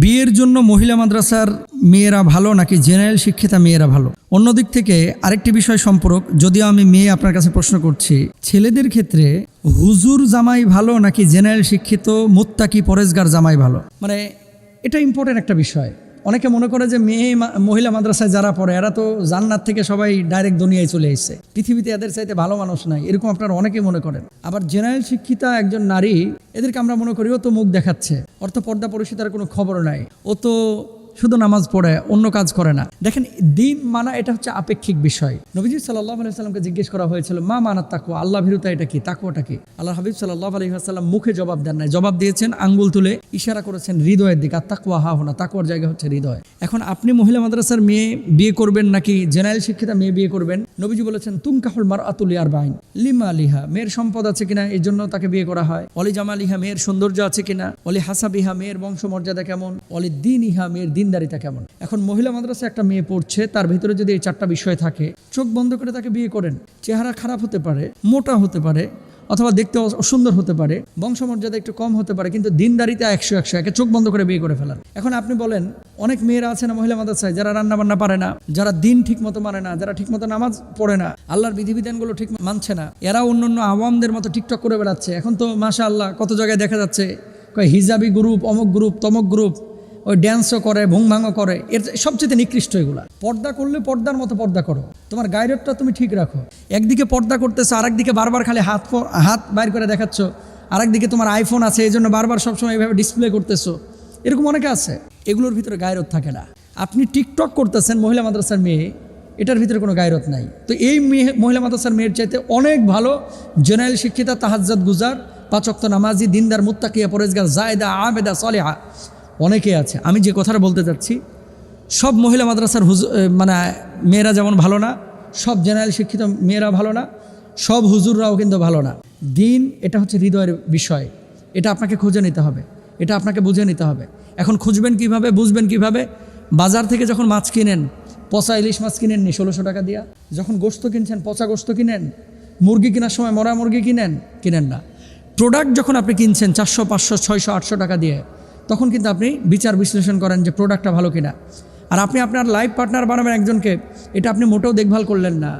বিয়ের জন্য মহিলা মাদ্রাসার মেয়েরা ভালো নাকি জেনারেল শিক্ষিতা মেয়েরা ভালো? অন্যদিক থেকে আরেকটি বিষয় সম্পর্ক, যদিও আমি মেয়ে আপনার কাছে প্রশ্ন করছি, ছেলেদের ক্ষেত্রে হুজুর জামাই ভালো নাকি জেনারেল শিক্ষিত মুত্তাকি পরেজগার জামাই ভালো? মানে এটা ইম্পর্টেন্ট একটা বিষয়। অনেকে মনে করে যে মহিলা মাদ্রাসায় যারা পড়ে এরা তো জান্নাত থেকে সবাই ডাইরেক্ট দুনিয়ায় চলে এসেছে, পৃথিবীতে এদের চাইতে ভালো মানুষ নাই, এরকম আপনারা অনেকেই মনে করেন। আবার জেনারেল শিক্ষিতা একজন নারী, এদেরকে আমরা মনে করি ও তো মুখ দেখাচ্ছে, ওর তো পর্দা পরিষদের কোনো খবর নাই, ও তো শুধু নামাজ পড়ে, অন্য কাজ করে না। দেখেন, দিন মানা এটা হচ্ছে আপেক্ষিক বিষয়। নবীজি সাল্লাল্লাহু আলাইহি ওয়াসাল্লামকে জিজ্ঞেস করা হয়েছিল, মা মানাত তাকওয়া, আল্লাহ ভীরুতা এটা কি, তাকওয়াটা কি? আল্লাহ হাবিব সাল্লাল্লাহু আলাইহি ওয়াসাল্লাম মুখে জবাব দেন নাই, জবাব দিয়েছেন আঙ্গুল তুলে, ইশারা করেছেন হৃদয়ের দিকে। আর তাকওয়া হা হোনা, তাকওয়ার জায়গা হচ্ছে হৃদয়। এখন আপনি মহিলা মাদ্রাসার মেয়ে বিয়ে করবেন নাকি জেনারেল শিক্ষিতা মেয়ে বিয়ে করবেন? নবীজি বলেছেন তুনকাহুল মারআতু লিআরবাইন, লিমা লিহা, মেয়ের সম্পদ আছে কিনা এই জন্য তাকে বিয়ে করা হয়, অলি জামালিহা, মেয়ের সৌন্দর্য আছে কিনা, অলি হাসাবিহা, মেয়ের বংশমর্যাদা কেমন, অলি দ্বীনিহা, মেয়ের দিনদারিতা কেমন। এখন মহিলা মাদ্রাসায় একটা মেয়ে পড়ছে, তার ভিতরে যদি এই চারটা বিষয় থাকে, চোখ বন্ধ করে তাকে বিয়ে করেন। চেহারা খারাপ হতে পারে, মোটা হতে পারে, অথবা দেখতে অসুন্দর হতে পারে, বংশমর্যাদা একটু কম হতে পারে, কিন্তু দিনদারিতা 100 একে চোখ বন্ধ করে বিয়ে করে ফেলান। এখন আপনি বলেন, অনেক মেয়েরা আছে না মহিলা মাদ্রাসায় যারা রান্না বান্না পারে না, যারা দিন ঠিক মতো মানে না, যারা ঠিক মতো নামাজ পড়ে না, আল্লাহর বিধিবিধানগুলো ঠিক মানছে না, এরা অন্যান্য আওয়ামদের মতো টিকটক করে বেড়াচ্ছে। এখন তো মাশাআল্লাহ কত জায়গায় দেখা যাচ্ছে হিজাবি গ্রুপ, অমুক গ্রুপ, তমক গ্রুপ, ওই ড্যান্সও করে, ভুংভাঙও করে। এর সবচেয়ে নিকৃষ্ট এগুলা। পর্দা করলে পর্দার মতো পর্দা করো, তোমার গায়রতটা তুমি ঠিক রাখো। একদিকে পর্দা করতেছো, আরেকদিকে বারবার খালি হাত বাইর করে দেখাচ্ছ, আরেকদিকে তোমার আইফোন আছে এই জন্য বারবার সবসময় এইভাবে ডিসপ্লে করতেছো, এরকম অনেকে আছে। এগুলোর ভিতরে গায়রত থাকে না। আপনি টিকটক করতেছেন মহিলা মাদ্রাসার মেয়ে, এটার ভিতরে কোনো গায়রত নাই। তো এই মহিলা মাদ্রাসার মেয়ের চাইতে অনেক ভালো জেনারেল শিক্ষিতা, তাহাজ্জুদ গুজার, 5 ওয়াক্ত নামাজি, দিনদার, মুত্তাকিয়া, পরেজগার, জায়েদা, আবেদা, সালেহা অনেকে আছে। আমি যে কথাটা বলতে চাচ্ছি, সব মহিলা মাদ্রাসার মানে মেয়েরা যেমন ভালো না, সব জেনারেল শিক্ষিত মেয়েরা ভালো না, সব হুজুররাও কিন্তু ভালো না। দিন এটা হচ্ছে হৃদয়ের বিষয়, এটা আপনাকে খুঁজে নিতে হবে, এটা আপনাকে বুঝে নিতে হবে। এখন খুঁজবেন কিভাবে, বুঝবেন কিভাবে? বাজার থেকে যখন মাছ কিনেন, পচা ইলিশ মাছ কিনেননি 1600 টাকা দিয়া? যখন গোশত কিনছেন, পচা গোশত কিনেন? মুরগি কেনার সময় মরা মুরগি কিনেন না। প্রোডাক্ট যখন আপনি কিনছেন 400, 500, 600, 800 টাকা দিয়ে, তখন কিন্তু আপনি বিচার বিশ্লেষণ করেন যে প্রোডাক্টটা ভালো কিনা। আর আপনি আপনার লাইফ পার্টনার বানাবেন একজনকে, এটা আপনি মোটেও দেখভাল করলেন না,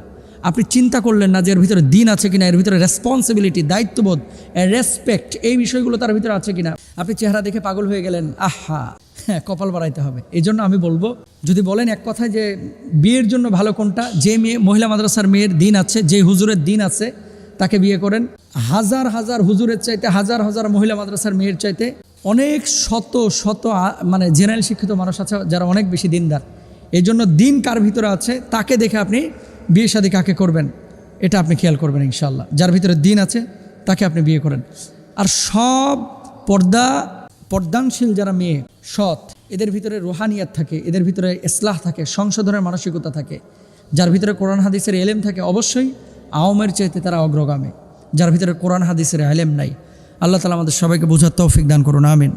আপনি চিন্তা করলেন না যে এর ভিতরে দিন আছে কিনা, এর ভিতরে রেসপন্সিবিলিটি, দায়িত্ববোধ, রেসপেক্ট, এই বিষয়গুলো তার ভিতরে আছে কিনা। আপনি চেহারা দেখে পাগল হয়ে গেলেন, আহা, হ্যাঁ, কপাল বাড়াইতে হবে। এই জন্য আমি বলবো, যদি বলেন এক কথায় যে বিয়ের জন্য ভালো কোনটা, যে মহিলা মাদ্রাসার মেয়ের দিন আছে, যে হুজুরের দিন আছে, তাকে বিয়ে করেন। হাজার হাজার হুজুরের চাইতে, হাজার হাজার মহিলা মাদ্রাসার মেয়ের চাইতে অনেক শত শত মানে জেনারেল শিক্ষিত মানুষ আছে যারা অনেক বেশি দিনদার। এই জন্য দিন কার ভিতরে আছে তাকে দেখে আপনি বিয়ে শাদী কাকে করবেন এটা আপনি খেয়াল করবেন ইনশাআল্লাহ। যার ভিতরে দিন আছে তাকে আপনি বিয়ে করেন। আর সব পর্দানশীল যারা মেয়ে, সৎ, এদের ভিতরে রুহানিয়াত থাকে, এদের ভিতরে ইসলাহ থাকে, সংশোধনের মানসিকতা থাকে, যার ভিতরে কোরআন হাদিসের এলেম থাকে, অবশ্যই আওয়ামের চাইতে তারা অগ্রগামী। যার ভিতরে কোরআন হাদিসের এলেম নাই, আল্লাহ তাআলা আমাদের সবাইকে বোঝার তৌফিক দান করুন, আমিন।